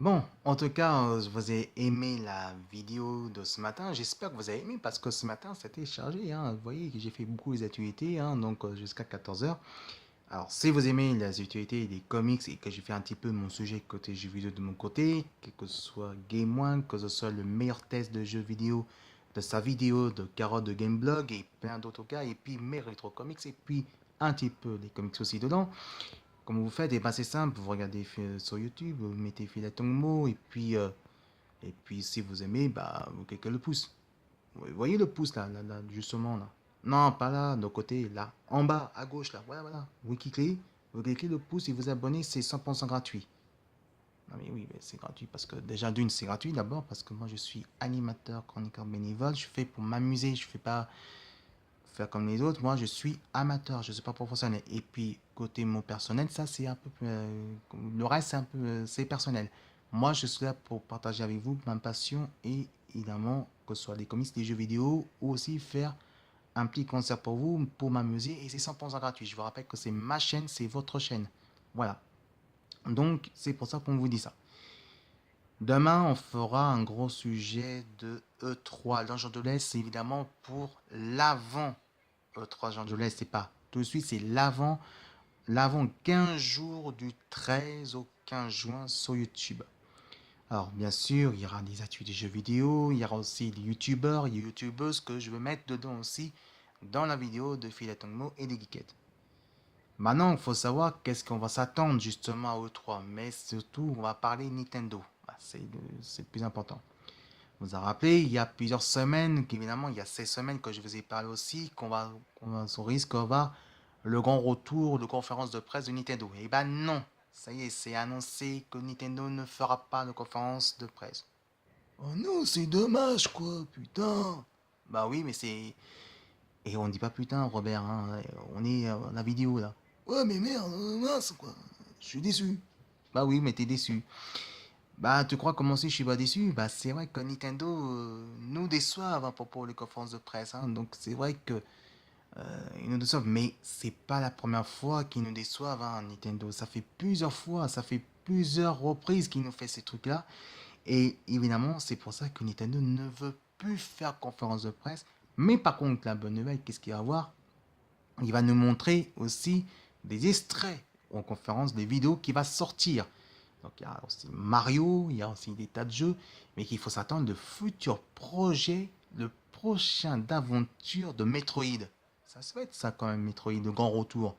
Bon, en tout cas, vous avez aimé la vidéo de ce matin. J'espère que vous avez aimé parce que ce matin, c'était chargé, hein. Vous voyez que j'ai fait beaucoup les activités, hein, donc jusqu'à 14 heures. Alors, si vous aimez les activités des comics et que j'ai fait un petit peu mon sujet côté jeux vidéo de mon côté, que ce soit Game One, que ce soit le meilleur test de jeux vidéo de sa vidéo de Carotte de Gameblog et plein d'autres cas, et puis mes rétro comics, et puis un petit peu les comics aussi dedans. Comme vous faites, c'est simple, vous regardez sur YouTube, vous mettez Filatongmo, et puis si vous aimez, bah, vous cliquez le pouce. Vous voyez le pouce là, justement là. Non, pas là, de côté, là. En bas, à gauche, là. Voilà, voilà. Vous cliquez le pouce et vous abonnez, c'est 100% gratuit. Non mais oui, mais c'est gratuit parce que déjà d'une, c'est gratuit d'abord parce que moi je suis animateur, chroniqueur bénévole. Je fais pour m'amuser, je fais pas faire comme les autres. Moi je suis amateur, je suis pas professionnel. Et puis côté mon personnel, ça c'est un peu, le reste c'est un peu, c'est personnel. Moi je suis là pour partager avec vous ma passion et évidemment que ce soit des comics, des jeux vidéo ou aussi faire un petit concert pour vous, pour m'amuser et c'est 100% gratuit. Je vous rappelle que c'est ma chaîne, c'est votre chaîne. Voilà. Donc c'est pour ça qu'on vous dit ça. Demain, on fera un gros sujet de E3 Los Angeles, c'est évidemment pour l'avant E3 Los Angeles, c'est pas tout de suite, c'est l'avant 15 jours du 13 au 15 juin sur YouTube. Alors, bien sûr, il y aura des actus des jeux vidéo, il y aura aussi des youtubeurs, des youtubeuses que je vais mettre dedans aussi dans la vidéo de Filatongmo et des geekettes. Maintenant, il faut savoir qu'est-ce qu'on va s'attendre justement à E3, mais surtout, on va parler Nintendo. Ah, c'est le plus important. Vous vous rappelez, il y a plusieurs semaines, qu'évidemment, il y a 16 semaines que je vous ai parlé aussi, qu'on risque d'avoir le grand retour de conférence de presse de Nintendo. Eh ben non, ça y est, c'est annoncé que Nintendo ne fera pas de conférence de presse. Oh non, c'est dommage quoi, putain. Bah oui, mais c'est... Et on dit pas putain, Robert, hein, on est à la vidéo là. Ouais, mais merde, mince quoi, je suis déçu. Bah oui, mais t'es déçu. Bah, tu crois comment si je suis pas déçu? Bah, c'est vrai que Nintendo nous déçoivent à propos des conférences de presse, hein. Donc, c'est vrai que ils nous déçoivent, mais c'est pas la première fois qu'ils nous déçoivent, hein, Nintendo. Ça fait plusieurs fois, ça fait plusieurs reprises qu'ils nous fait ces trucs-là. Et évidemment, c'est pour ça que Nintendo ne veut plus faire conférence de presse. Mais par contre, la bonne nouvelle, qu'est-ce qu'il va y avoir? Il va nous montrer aussi des extraits en conférence, des vidéos qui va sortir. Donc il y a aussi Mario, il y a aussi des tas de jeux, mais qu'il faut s'attendre de futurs projets, le prochain d'aventure de Metroid. Ça se fait ça quand même, Metroid, de grand retour.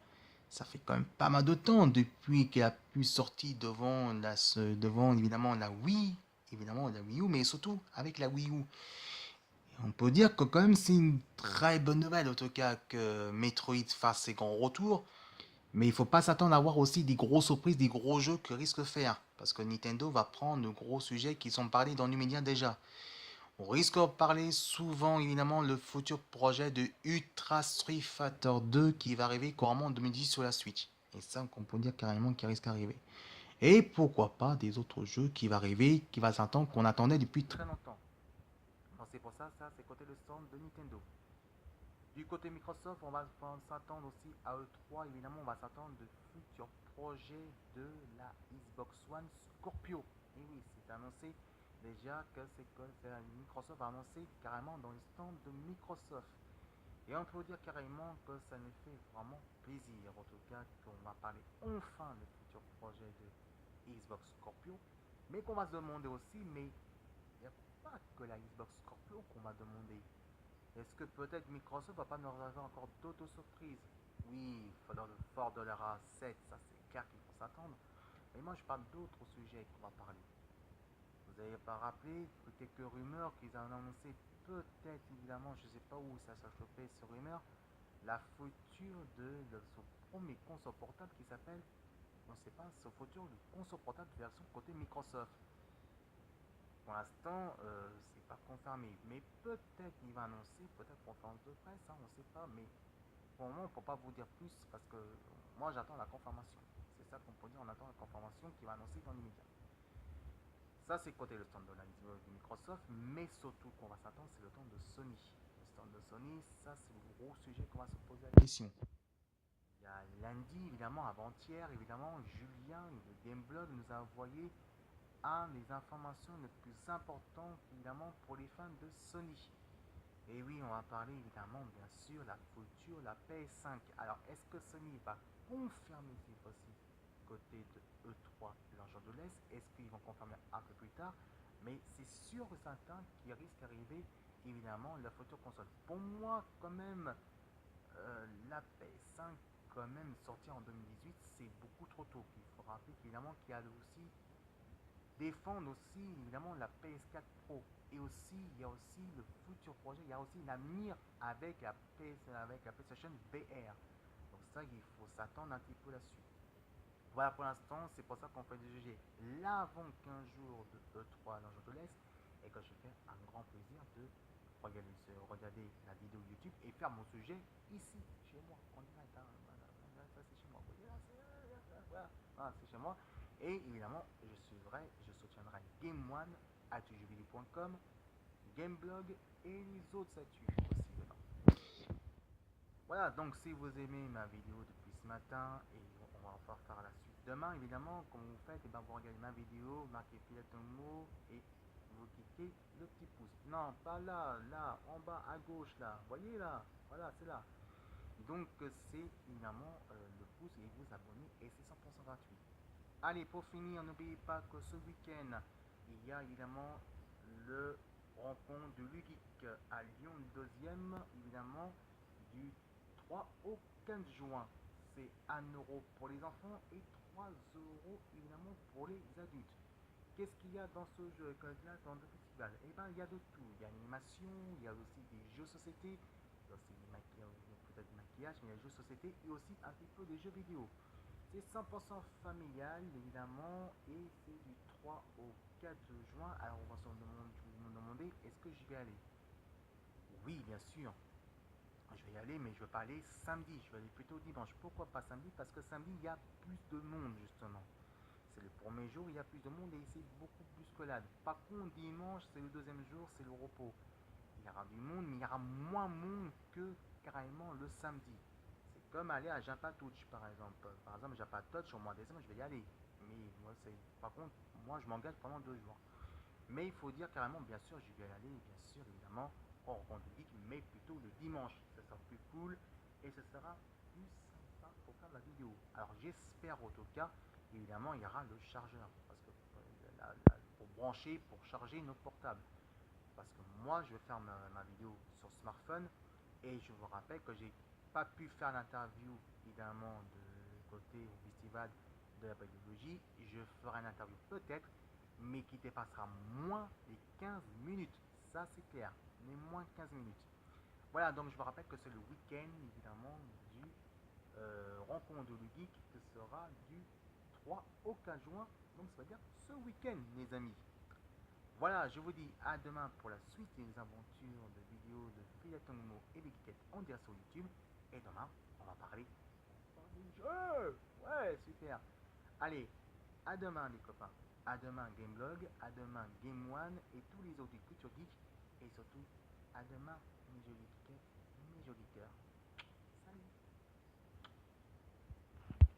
Ça fait quand même pas mal de temps depuis qu'il a pu sortir devant évidemment la Wii, évidemment la Wii U, mais surtout avec la Wii U. On peut dire que quand même c'est une très bonne nouvelle en tout cas que Metroid fasse ses grands retours. Mais il faut pas s'attendre à avoir aussi des grosses surprises, des gros jeux que risque de faire. Parce que Nintendo va prendre de gros sujets qui sont parlés dans l'immédiat déjà. On risque de parler souvent évidemment le futur projet de Ultra Street Fighter 2 qui va arriver couramment en 2010 sur la Switch. Et ça, on peut dire carrément qu'il risque d'arriver. Et pourquoi pas des autres jeux qui vont arriver, qui va s'attendre, qu'on attendait depuis très longtemps. Bon, c'est pour ça, ça c'est côté le stand de Nintendo. Du côté Microsoft, on va s'attendre aussi à E3. Évidemment, on va s'attendre de futurs projets de la Xbox One Scorpio. Et oui, c'est annoncé déjà que Microsoft a annoncé carrément dans les stands de Microsoft. Et on peut dire carrément que ça nous fait vraiment plaisir, en tout cas, qu'on va parler enfin de futurs projets de Xbox Scorpio. Mais qu'on va se demander aussi, mais il n'y a pas que la Xbox Scorpio qu'on va demander. Est-ce que peut-être Microsoft va pas nous réserver encore d'autres surprises? Oui, dans le fort de leur A7, ça c'est clair qu'il faut s'attendre. Mais moi je parle d'autres sujets qu'on va parler. Vous n'avez pas rappelé que quelques rumeurs qu'ils ont annoncé, peut-être évidemment, je ne sais pas où ça s'est chopé ce rumeur, la future de ce premier console portable qui s'appelle, on ne sait pas, ce futur de console portable version côté Microsoft. Pour l'instant, c'est pas confirmé, mais peut-être il va annoncer, peut-être conférence de presse, hein, on ne sait pas, mais pour le moment, on ne peut pas vous dire plus parce que moi j'attends la confirmation. C'est ça qu'on peut dire, on attend la confirmation qui va annoncer dans l'immédiat. Ça, c'est côté le stand de Microsoft, mais surtout qu'on va s'attendre, c'est le stand de Sony. Le stand de Sony, ça, c'est le gros sujet qu'on va se poser la question. Il y a lundi, évidemment, avant-hier, évidemment, Julien de Gameblog nous a envoyé à les informations les plus importantes évidemment pour les fans de Sony. Et oui, on va parler évidemment, bien sûr, la future, la PS5. Alors, est-ce que Sony va confirmer cette fois-ci côté de E3 Los Angeles? Est-ce qu'ils vont confirmer un peu plus tard? Mais c'est sûr et certain qu'il risque d'arriver évidemment la future console. Pour moi, quand même, la PS5 quand même sortie en 2018, c'est beaucoup trop tôt. Il faut rappeler qu'évidemment qu'il y a aussi défendre aussi évidemment la PS4 Pro et aussi il y a aussi le futur projet, il y a aussi l'avenir avec la PlayStation VR. Donc ça il faut s'attendre un petit peu là-dessus. Voilà pour l'instant, c'est pour ça qu'on fait des GG l'avant 15 jours de E3 à Los Angeles et que je fais un grand plaisir de regarder la vidéo YouTube et faire mon sujet ici, chez moi, en direct. Ça c'est chez moi. Voilà, c'est chez moi. Et évidemment, je soutiendrai Game One, atujvideo.com, Gameblog et les autres statuts aussi dedans. Voilà, donc si vous aimez ma vidéo depuis ce matin, et on va encore faire la suite demain, évidemment, comme vous faites, et ben vous regardez ma vidéo, marquez Pilotonmo et vous cliquez le petit pouce. Non, pas là, là, en bas à gauche, là. Voyez là, voilà, c'est là. Donc c'est évidemment le pouce et vous abonnez et c'est 100% gratuit. Allez, pour finir, n'oubliez pas que ce week-end, il y a évidemment le rencontre de Lugeek à Lyon, le deuxième, évidemment, du 3 au 15 juin. C'est 1 € pour les enfants et 3 € évidemment pour les adultes. Qu'est-ce qu'il y a dans ce jeu, là, dans le festival? Eh bien, il y a de tout. Il y a l'animation, il y a aussi des jeux société, il y a aussi peut-être du maquillage, mais il y a des jeux société et aussi un petit peu des jeux vidéo. C'est 100% familial, évidemment, et c'est du 3 au 4 juin. Alors, on va se demander, est-ce que j'y vais aller? Oui, bien sûr, je vais y aller, mais je ne vais pas aller samedi, je vais aller plutôt dimanche. Pourquoi pas samedi? Parce que samedi, il y a plus de monde, justement. C'est le premier jour, il y a plus de monde et c'est beaucoup plus que là. Par contre, dimanche, c'est le deuxième jour, c'est le repos. Il y aura du monde, mais il y aura moins de monde que carrément le samedi. C'est comme aller à Japatouch, par exemple. Par exemple, Japatouch, au mois de décembre, je vais y aller. Mais moi, par contre, moi, je m'engage pendant 2 jours. Mais il faut dire carrément, bien sûr, je vais y aller, bien sûr, évidemment, en rencontre geek, mais plutôt le dimanche. Ça sera plus cool et ce sera plus sympa pour faire la vidéo. Alors, j'espère en tout cas, évidemment, il y aura le chargeur. Parce que pour brancher, pour charger nos portables. Parce que moi, je vais faire ma vidéo sur smartphone et je vous rappelle que j'ai pas pu faire l'interview évidemment de côté au festival de la biologie. Je ferai une interview peut-être, mais qui dépassera moins les 15 minutes. Ça, c'est clair, mais moins de 15 minutes. Voilà, donc je vous rappelle que c'est le week-end évidemment du rencontre de Geek qui sera du 3 au 4 juin. Donc ça veut dire ce week-end, les amis. Voilà, je vous dis à demain pour la suite des aventures de vidéos de Pilatonmo et de Geekette en direct sur YouTube. Et demain, on va parler des jeux. Ouais, super. Allez, à demain les copains. À demain Gameblog, à demain Game One et tous les autres Culture Geek. Et surtout, à demain mes jolis Geekettes, mes jolis cœurs.